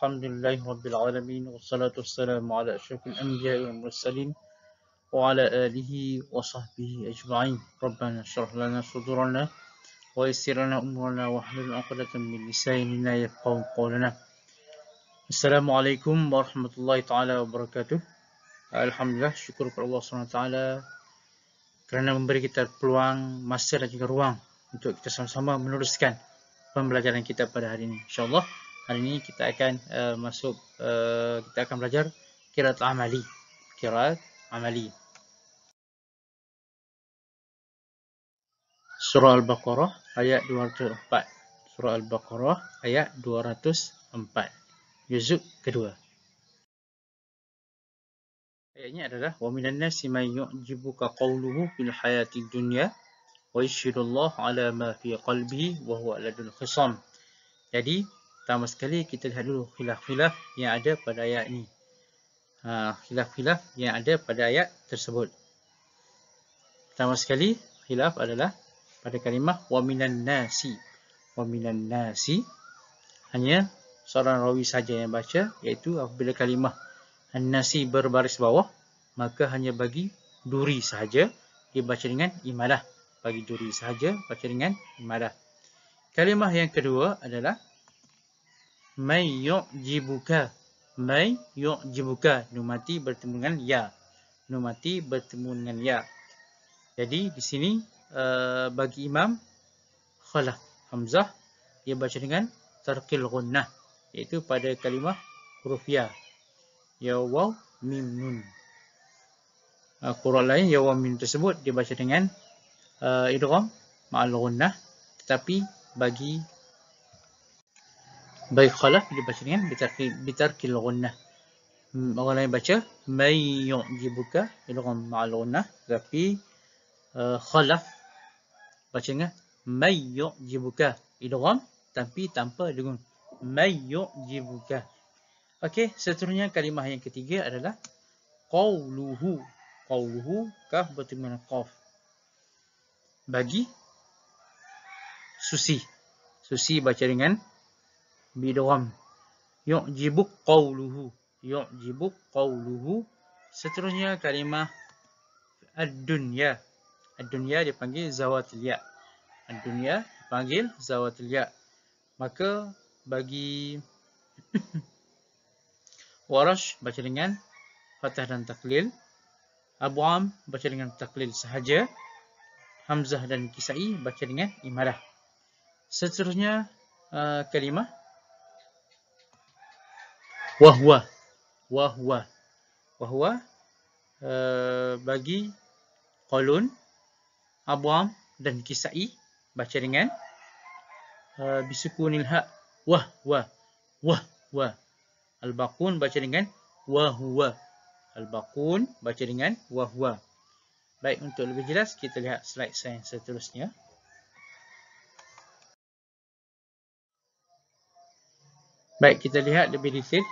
Alhamdulillahi Rabbil Alamin. Wassalatu wassalamu ala asyrafil anbiya'i wal mursalin wa ala alihi wa sahbihi ajma'in. Rabbana syrah lana sudurana wa yassir lana umurana wa hlul 'uqdatam min lisanina yafqahu qawlana. Assalamualaikum warahmatullahi taala wabarakatuh. Alhamdulillah, syukur kepada Allah SWT kerana memberi kita peluang, masa dan juga ruang untuk kita sama-sama meneruskan pembelajaran kita pada hari ini. InsyaAllah hari ini kita akan kita akan belajar qiraat amali. Qiraat amali. Surah Al-Baqarah ayat 204. Surah Al-Baqarah ayat 204. Juzuk kedua. Ayatnya adalah wa minan nasi may yu'jibuka qawluhu fil hayatid dunya wa yashhadullahu ala ma fi qalbihi wa huwa ladul khisam. Jadi, pertama sekali kita lihat dulu khilaf-khilaf yang ada pada ayat ini. Khilaf-khilaf yang ada pada ayat tersebut. Pertama sekali, khilaf adalah pada kalimah wa minan nasi. Wa minan nasi, hanya seorang rawi saja yang baca, iaitu apabila kalimah an-nasi berbaris bawah, maka hanya bagi duri sahaja dibaca dengan imalah. Bagi duri sahaja baca dengan imalah. Kalimah yang kedua adalah may yu'jibuka. May yu'jibuka. Nun mati bertemu dengan ya. Nun mati bertemu dengan ya. Jadi di sini bagi Imam Khalaf Hamzah, dia baca dengan tarqil gunnah, iaitu pada kalimah huruf ya. Ya waw mim nun. Qur'an lain ya waw mim tersebut dia baca dengan idgham ma'al gunnah, tetapi bagi Khalaf dia baca dengan bitarkil gunnah. Orang lain baca may yu'jibuka idgham ma'al gunnah, tetapi Khalaf baca dengan may yu'jibuka idgham tapi tanpa dengung. May yu'jibuka. Okey, seterusnya kalimah yang ketiga adalah qawluhu. Qawluhu, kaf bertemu dengan qaf. Bagi Susi. Susi baca dengan bidgham. Yu'jibuk qawluhu. Yu'jibuk qawluhu. Seterusnya kalimah ad-dunya. Ad-dunya dipanggil zawatil ya. Ad-dunya dipanggil zawatil ya. Maka bagi Warash baca dengan fathah dan taklil. Abu Am baca dengan taklil sahaja. Hamzah dan Kisai baca dengan imalah. Seterusnya kalimah wahwa. Wahwa. Wahwa bagi Qalun, Abu Am dan Kisai baca dengan bisukunil ha. Wahwa. Wahwa. Al-Baqun baca dengan wahwa. Al-Baqun baca dengan wahwa. Baik, untuk lebih jelas kita lihat slide saya seterusnya. Baik, kita lihat lebih detail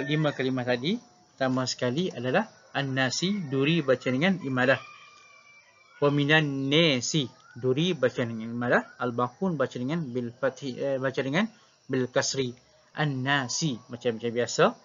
lima kalimah tadi. Pertama sekali adalah an-nasi, duri baca dengan imalah. Wa minan nasi, duri baca dengan imalah. Al-Baqun baca dengan bil fathi, baca dengan bil kasri. An-nasi macam biasa.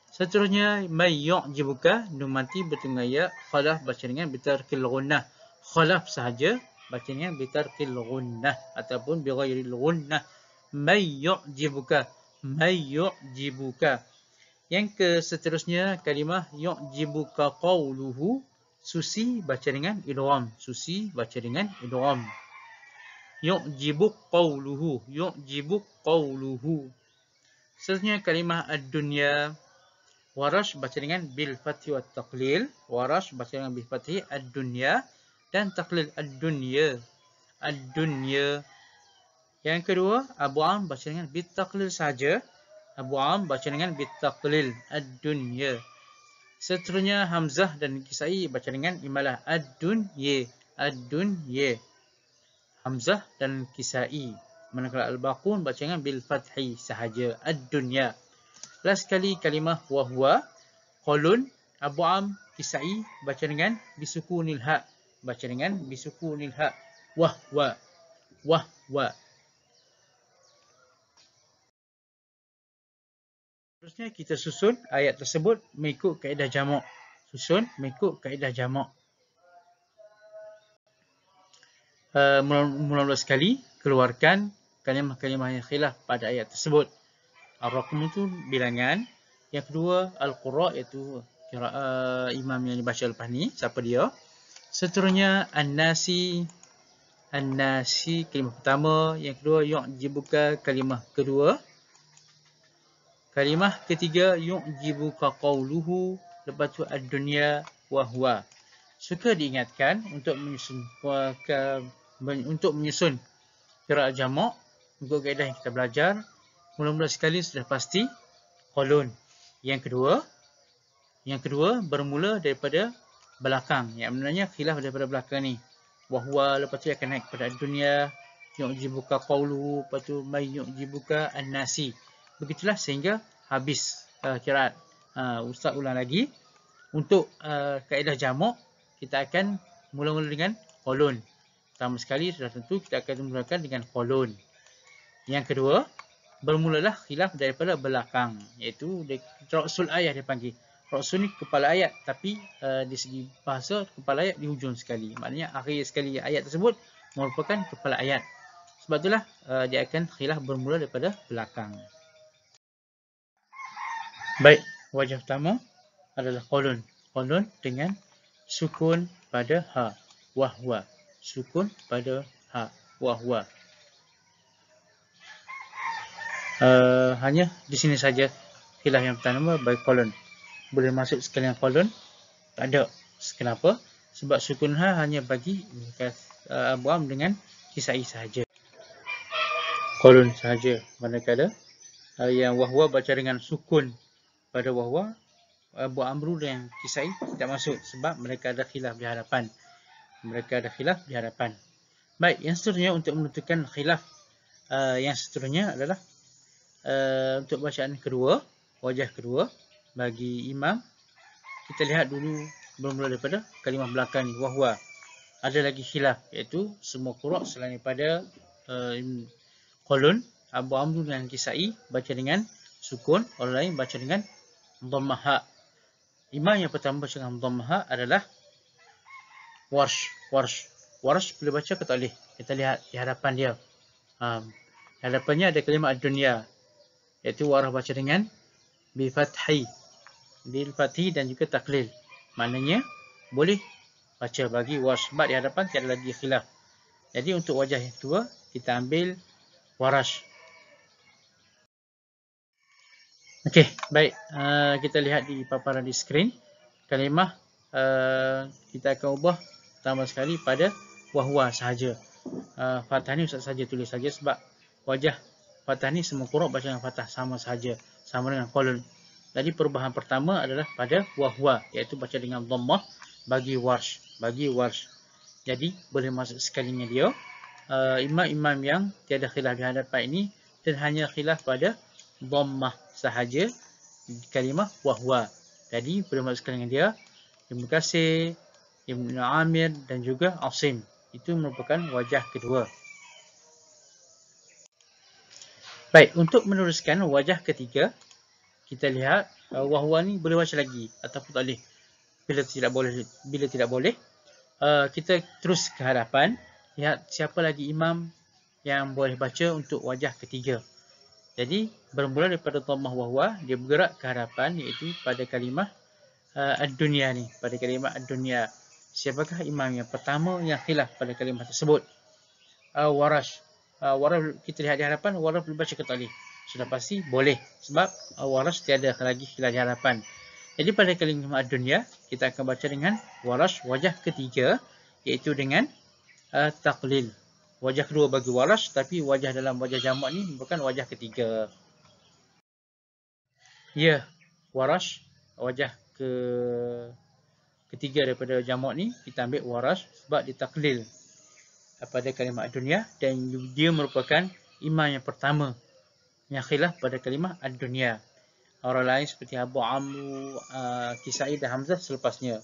Seterusnya may yu'jibuka, nun mati bertemu ya. Khalaf baca dengan bitarkil gunnah. Khalaf sahaja baca dengan bitarkil gunnah ataupun bighairil gunnah. May yu'jibuka. May yu'jibuka. Yang ke seterusnya kalimah yu'jibuka qawluhu. Susi baca dengan idgham. Susi baca dengan idgham. Yu'jibuk qawluhu. Yu'jibuk qawluhu. Seterusnya kalimah ad-dunya. Warash baca dengan bil fathi wa taqlil. Warash baca dengan bil fathi ad-dunya dan taqlil ad-dunya. Ad-dunya. Yang kedua, Abu Am baca dengan bil taqlil saja. Abu Am baca dengan bil taqlil ad-dunya. Seterusnya Hamzah dan Kisai baca dengan imalah ad-dunya. Ad-dunya. Hamzah dan Kisai. Manakala Al-Baqun baca dengan bil fathi sahaja. Ad-dunya. Last sekali kalimah wahwa. Qalun, Abu Am, Kisai baca dengan bisukunil ha. Baca dengan bisukunil ha. Wahwa. Wahwa. Seterusnya kita susun ayat tersebut mengikut kaedah jamak. Susun mengikut kaedah jamak. Mula-mula sekali keluarkan kalimah-kalimah yang khilaf pada ayat tersebut. Ar-Raqm itu bilangan. Yang kedua Al-Qurra, iaitu imam yang dibaca lepas ni. Siapa dia? Seterusnya An-Nasi. An-Nasi kalimah pertama. Yang kedua yu'jibuka kalimah kedua. Kalimah ketiga yu'jibuka qawluhu. Lepas tu ad-dunya wa huwa. Suka diingatkan untuk menyusun qiraat jamak untuk kaedah yang kita belajar. Mula-mula sekali sudah pasti qulun. Yang kedua bermula daripada belakang. Yang sebenarnya khilaf daripada belakang ni. Wa huwa, lepas tu akan naik kepada ad-dunya, yu'jibuka qawluhu, lepas tu may yu'jibuka an-nasi. Begitulah sehingga habis qiraat. Ustaz ulang lagi. Untuk kaedah jamak kita akan mula-mula dengan qulun. Pertama sekali sudah tentu kita akan mulakan dengan qulun. Yang kedua, bermulalah khilaf daripada belakang, iaitu ra'sul ayat dia panggil. Ra'sul ni kepala ayat, tapi di segi bahasa kepala ayat di hujung sekali. Maknanya akhir sekali ayat tersebut merupakan kepala ayat. Sebab itulah dia akan khilaf bermula daripada belakang. Baik, wajah pertama adalah qulun. Qulun dengan sukun pada ha, wahwa. Sukun pada ha, wahwa. Hanya di sini saja khilaf yang pertama bagi qulun. Boleh masuk sekalian qulun? Tak ada. Kenapa? Sebab sukun ha hanya bagi Abu Am dengan Kisai sahaja. Qulun sahaja. Manakala yang wahwa baca dengan sukun pada wahwa, Abu Amru dan Kisai tidak masuk sebab mereka ada khilaf di hadapan. Baik, yang seterusnya untuk menentukan khilaf yang seterusnya adalah untuk bacaan kedua, wajah kedua bagi imam. Kita lihat dulu bermula daripada kalimah belakang ni, wahwa. Ada lagi khilaf, iaitu semua qurra selain daripada qulun, Abu Amru dan Kisai baca dengan sukun, orang lain baca dengan dhammah ha. Imam yang pertama baca dengan dhammah ha adalah Warsh. Warsh boleh baca ke tak boleh? Kita lihat di hadapan dia. Di hadapannya ada kalimah ad-dunya, iaitu Warsh baca dengan bil fathi dan juga taklil. Maknanya boleh baca bagi Warsh sebab di hadapan tiada lagi khilaf. Jadi untuk wajah yang kedua kita ambil Warsh. Okey, baik. Kita lihat di paparan di skrin. Kalimah kita akan ubah pertama sekali pada wahwa sahaja. Fathah ni Ustaz saja tulis saja sebab wajah fathah ni semua qurra baca dengan fathah sama sahaja, sama dengan qulun. Jadi perubahan pertama adalah pada wahwa, iaitu baca dengan dhammah bagi Warsh. Jadi boleh masuk sekalinya dia. Imam-imam yang tiada khilaf di hadapan ini dan hanya khilaf pada dhammah sahaja kalimah wahwa. Jadi boleh masuk sekalinya dia. Ibn Katsir, Ibn Amir dan juga Asim. Itu merupakan wajah kedua. Baik, untuk meneruskan wajah ketiga, kita lihat wahwa ni boleh baca lagi ataupun tak boleh. Bila tidak boleh, kita terus ke hadapan. Lihat siapa lagi imam yang boleh baca untuk wajah ketiga. Jadi bermula daripada dhammah wahwa, dia bergerak ke hadapan, iaitu pada kalimah ad-dunya ni, pada kalimah ad-dunya. Siapakah imam yang pertama yang khilaf pada kalimah tersebut? Warsh. Warsh kita lihat di hadapan, Warsh boleh baca ke tak boleh? Sudah pasti boleh sebab Warsh tiada lagi khilaf di hadapan. Jadi pada kalimah ad-dunya kita akan baca dengan Warsh wajah ketiga, iaitu dengan taqlil. Wajah kedua bagi Warsh, tapi wajah dalam wajah jamak ni bukan wajah ketiga. Ya, Warsh wajah ketiga daripada jamak ni kita ambil Warsh sebab ditaklil pada kalimah ad-dunya dan dia merupakan imam yang pertama yang khilaf pada kalimah ad-dunya. Orang lain seperti Abu Amru, Kisai dan Hamzah selepasnya.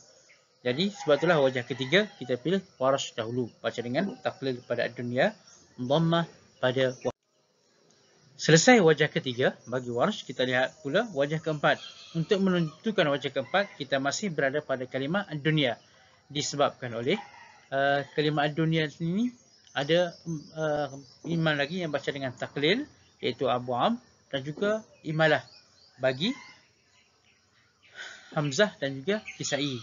Jadi sebab itulah wajah ketiga kita pilih Warsh dahulu, baca dengan taklil pada ad-dunya, dhammah pada wahwa. Selesai wajah ketiga, bagi Warsh kita lihat pula wajah keempat. Untuk menentukan wajah keempat, kita masih berada pada kalimah ad-dunya. Disebabkan oleh kalimah ad-dunya ini ada imam lagi yang baca dengan taklil, iaitu Abu Am, dan juga imalah bagi Hamzah dan juga Kisai.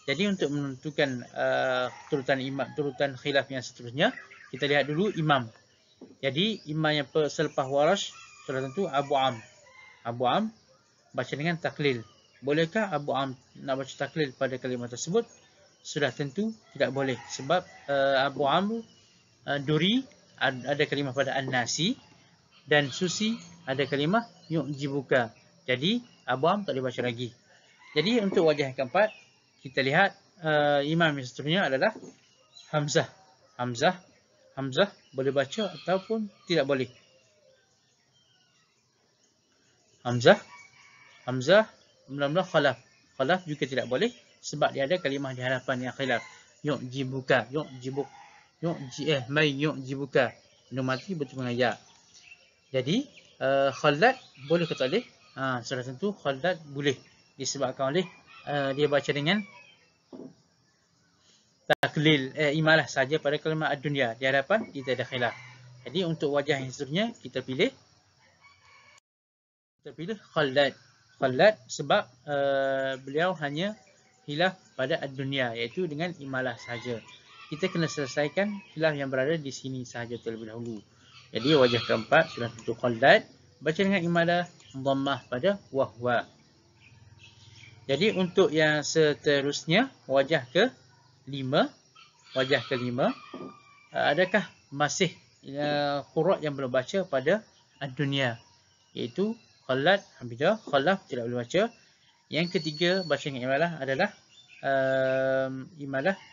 Jadi untuk menentukan turutan khilaf yang seterusnya, kita lihat dulu imam. Jadi imam yang selepas Warsh sudah tentu Abu Am. Abu Am baca dengan taklil. Bolehkah Abu Am nak baca taklil pada kalimah tersebut? Sudah tentu tidak boleh. Sebab Abu Am Duri ada kalimah pada An-Nasi, dan Susi ada kalimah yu'jibuka. Jadi Abu Am tak dibaca lagi. Jadi untuk wajah yang keempat, kita lihat imam yang seterusnya adalah Hamzah. Hamzah boleh baca ataupun tidak boleh. Hamzah mula-mula Khalaf. Khalaf juga tidak boleh sebab dia ada kalimah di hadapan yang khilaf. Yu'jibuka, may yu'jibuka. Nun mati bertemu dengan ya. Jadi Khalad boleh ke tak boleh? Sudah tentu Khalad boleh disebabkan oleh dia baca dengan taklil imalah saja pada kalimah ad-dunya. Di hadapan kita ada khilaf. Jadi untuk wajah yang seterusnya kita pilih Khalad. Khalad sebab beliau hanya khilaf pada ad-dunya, iaitu dengan imalah saja. Kita kena selesaikan khilaf yang berada di sini sahaja terlebih dahulu. Jadi wajah keempat sudah tentu Khalad, baca dengan imalah dhammah pada wahwa. Jadi untuk yang seterusnya, wajah kelima, adakah masih qurra' yang belum baca pada ad-dunya, iaitu Khalad, Hamidah, Khalaf tidak boleh baca. Yang ketiga baca dengan imalah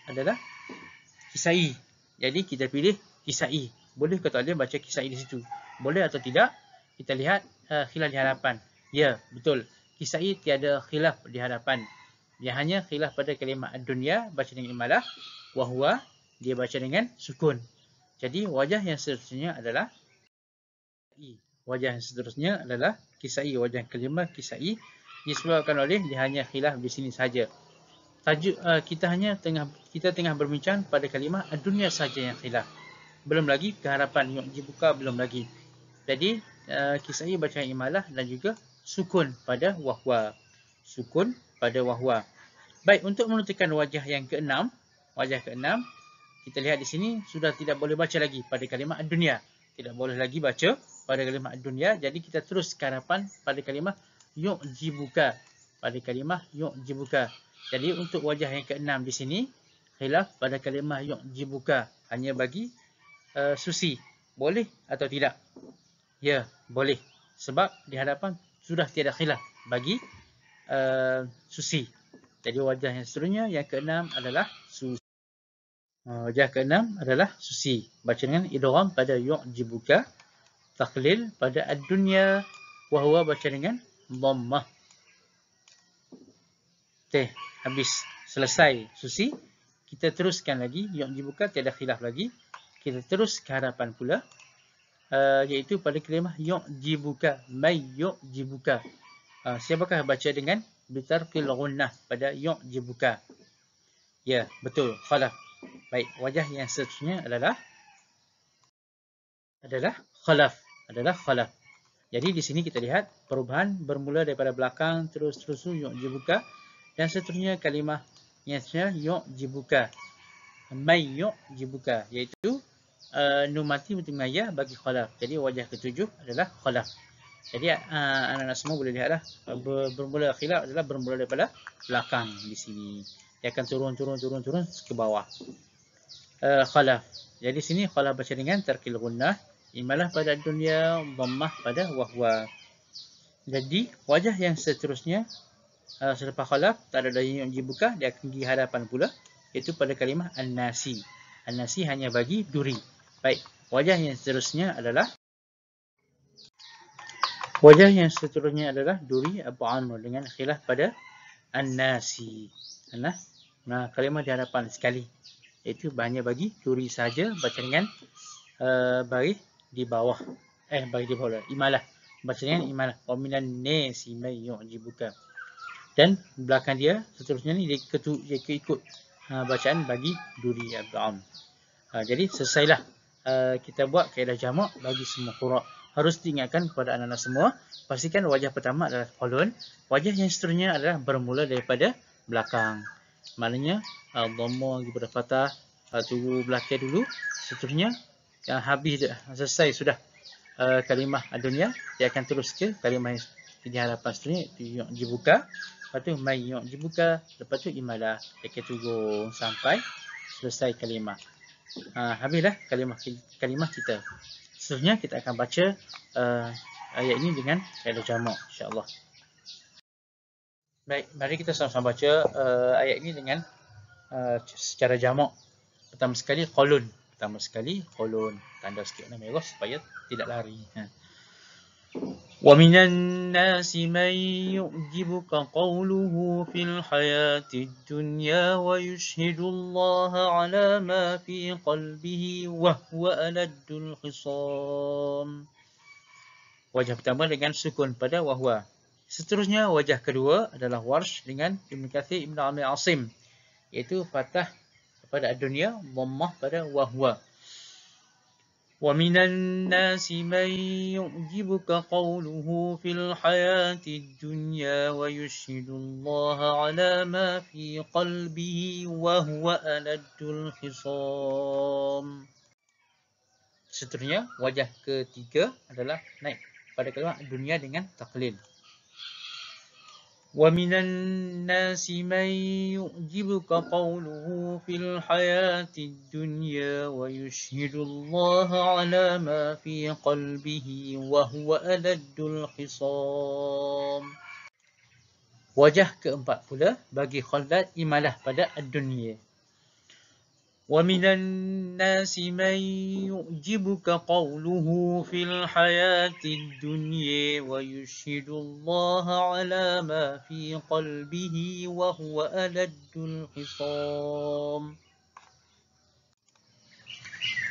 adalah Kisai. Jadi kita pilih Kisai. Boleh ke tak boleh baca Kisai di situ? Boleh atau tidak? Kita lihat khilaf di hadapan. Ya, betul. Kisai tiada khilaf di hadapan. Dia hanya khilaf pada kalimah ad-dunya, baca dengan imalah. Wahwa, dia baca dengan sukun. Jadi wajah yang seterusnya adalah Kisai. Wajah kelima Kisai. Disebabkan oleh dia hanya khilaf di sini saja. Tajuk kita tengah berbincang pada kalimah ad-dunya saja yang khilaf. Belum lagi ke hadapan yu'jibuka, belum lagi. Jadi Kisai baca imalah dan juga sukun pada wahwa. Baik, untuk menentukan wajah yang keenam, kita lihat di sini sudah tidak boleh baca lagi pada kalimah ad-dunya. Tidak boleh lagi baca pada kalimah ad-dunya. Jadi kita terus ke hadapan pada kalimah yu'jibuka. Jadi untuk wajah yang keenam di sini, khilaf pada kalimah yu'jibuka. Hanya bagi Susi. Boleh atau tidak? Ya, boleh. Sebab di hadapan sudah tiada khilaf bagi Susi. Jadi wajah yang seterusnya, yang keenam adalah Susi. Wajah keenam adalah Susi. Baca dengan idgham pada yu'jibuka. Taklil pada ad-dunya. Wahwa baca dengan dhammah. Habis. Selesai Susi. Kita teruskan lagi. Yu'jibuka tiada khilaf lagi. Kita terus ke hadapan pula. Iaitu pada kalimah yu'jibuka. May yu'jibuka. Siapakah baca dengan bitarqil ghunnah pada yu'jibuka? Ya, betul. Khalaf. Baik, wajah yang seterusnya adalah Khalaf. Jadi di sini kita lihat perubahan bermula daripada belakang terus yu'jibuka, dan seterusnya kalimah yang seterusnya yu'jibuka. May yu'jibuka, iaitu nun mati bertemu dengan ya bagi Khalaf. Jadi wajah ketujuh adalah Khalaf. Jadi anak-anak semua boleh lihatlah bermula khilaf adalah bermula daripada belakang di sini. Dia akan turun ke bawah. Khalaf. Jadi sini Khalaf baca dengan tarkil gunnah, imalah pada dunia, dhammah pada wahwa. Jadi wajah yang seterusnya selepas Khalaf tak ada lagi yang dibuka, dia akan di hadapan pula, iaitu pada kalimah An-Nasi. An-Nasi hanya bagi Duri. Baik, wajah yang seterusnya adalah Duri Abu Amr dengan khilaf pada An-Nasi. Nah, kalimah di hadapan sekali, iaitu hanya bagi Duri saja, baca dengan baris di bawah. bagi di bawah imalah. Baca dengan imalah. Wa minan nasi may yu'jibuka. Dan belakang dia seterusnya ni dia ikut bacaan bagi duri Abdul. Jadi selesailah kita buat kaedah jamak bagi semua qura'. Harus diingatkan kepada anak-anak semua, pastikan wajah pertama adalah kolon, wajah yang seterusnya adalah bermula daripada belakang. Maknanya dhamma daripada fathah, tunggu belakang dulu, seterusnya yang habis selesai sudah kalimah ad-dunya, dia akan terus ke kalimah yang di hadapan seterusnya, itu yu'jibuka, lepas tu may yu'jibuka, lepas tu imalah, dia akan tunggu sampai selesai kalimah. Habislah kalimah kita. Seterusnya kita akan baca ayat ini dengan kaedah jamak, insya-Allah. Baik, mari kita sama-sama baca ayat ini dengan secara jamak. Pertama sekali qolun. Tanda sikit warna merah supaya tidak lari. Wa minan nasi man yu'jibuka qawluhu fil hayatid dunya wa yushhidu Allah 'ala ma fi qalbihi wa huwa aladdul khisam. Wajah pertama dengan sukun pada wahwa. Seterusnya wajah kedua adalah Warsh dengan Ibn Kathir Ibn Amir Asim, iaitu fathah pada ad-dunya, dhammah pada wahwa. وَمِنَ النَّاسِ مَنْ يُعْجِبُكَ قَوْلُهُ فِي الْحَيَاةِ الدُّنْيَا وَيُشْهِدُ اللَّهَ عَلَى مَا فِي قَلْبِهِ وَهُوَ أَلَدُّ الْخِصَامِ. Seterusnya, wajah ketiga adalah naik pada kalimah dunia dengan taqlil. وَمِنَ النَّاسِ مَنْ يُعْجِبُكَ قَوْلُهُ فِي الْحَيَاةِ الدُّنْيَا وَيُشْهِدُ اللَّهَ عَلَى مَا فِي قَلْبِهِ وَهُوَ أَلَدُّ الْخِصَامِ. Wajah keempat pula bagi Khaldad imalah pada ad-dunya. وَمِنَ النَّاسِ مَنْ يُعْجِبُكَ قَوْلُهُ فِي الْحَيَاةِ الدُّنْيَا وَيُشْهِدُ اللَّهَ عَلَى مَا فِي قَلْبِهِ وَهُوَ أَلَدُّ الْخِصَامِ.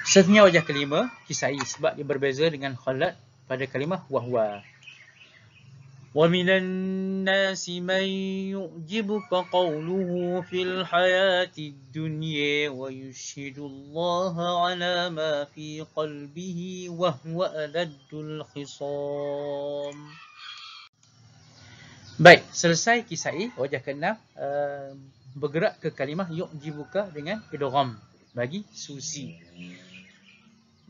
Seterusnya wajah kelima Kisai, sebab dia berbeza dengan Khaldad pada kalimah wahwa. وَمِنَ النَّاسِ مَنْ يُعْجِبُكَ قَوْلُهُ فِي الْحَيَاةِ الدُّنْيَا وَيُشْهِدُ اللَّهَ عَلَى مَا فِي قَلْبِهِ وَهُوَ أَلَدُّ الْخِصَامِ. Baik, selesai Kisai, wajah ke-6 bergerak ke kalimah yu'jibuka dengan idgham bagi Susi.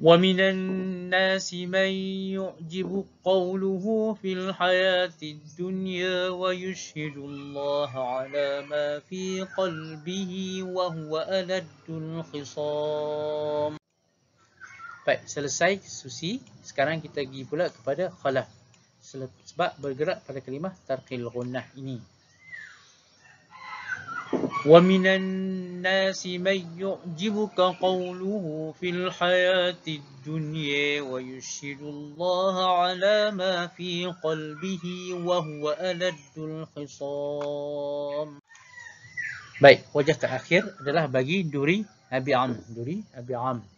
وَمِنَ النَّاسِ مَنْ يُعْجِبُ قَوْلُهُ فِي الْحَيَاةِ الدُّنْيَا وَيُشْهِدُ اللَّهَ عَلَى مَا فِي قَلْبِهِ وَهُوَ أَلَدُّ الْخِصَامِ. Baik, selesai Susi. Sekarang kita pergi pula kepada Khalaf, sebab bergerak pada kalimah tarqil gunnah ini. وَمِنَ النَّاسِ مَنْ يُعْجِبُكَ قَوْلُهُ فِي الْحَيَاةِ الدُّنْيَا وَيُشْهِدُ اللَّهَ عَلَى مَا فِي قَلْبِهِ وَهُوَ أَلَدُّ الْخِصَامِ. Baik, wajah terakhir adalah bagi duri Abi Am,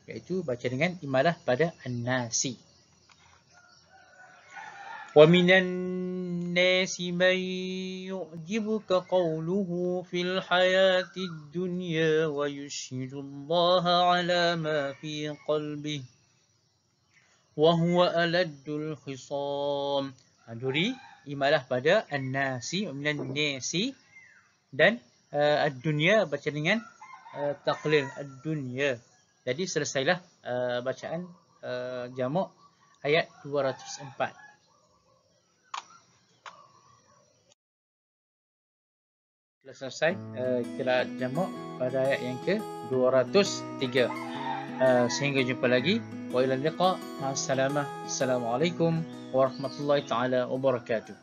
iaitu baca dengan imalah pada an-nasi. وَمِنَ النَّاسِ مَنْ يُعْجِبُكَ قَوْلُهُ فِي الْحَيَاةِ الدُّنْيَا وَيُشْهِدُ اللَّهَ عَلَى مَا فِي قَلْبِهِ وَهُوَ أَلَدُّ الْخِصَامِ. Duri imalah pada an-nasi, وَمِنَ النَّاسِ, dan ad-dunya baca dengan taqlil ad-dunya. Jadi selesailah bacaan jamak ayat 204. Telah selesai qiraat jamak pada ayat yang ke-203. Sehingga jumpa lagi. Wa ilal liqa. Assalamualaikum warahmatullahi taala wabarakatuh.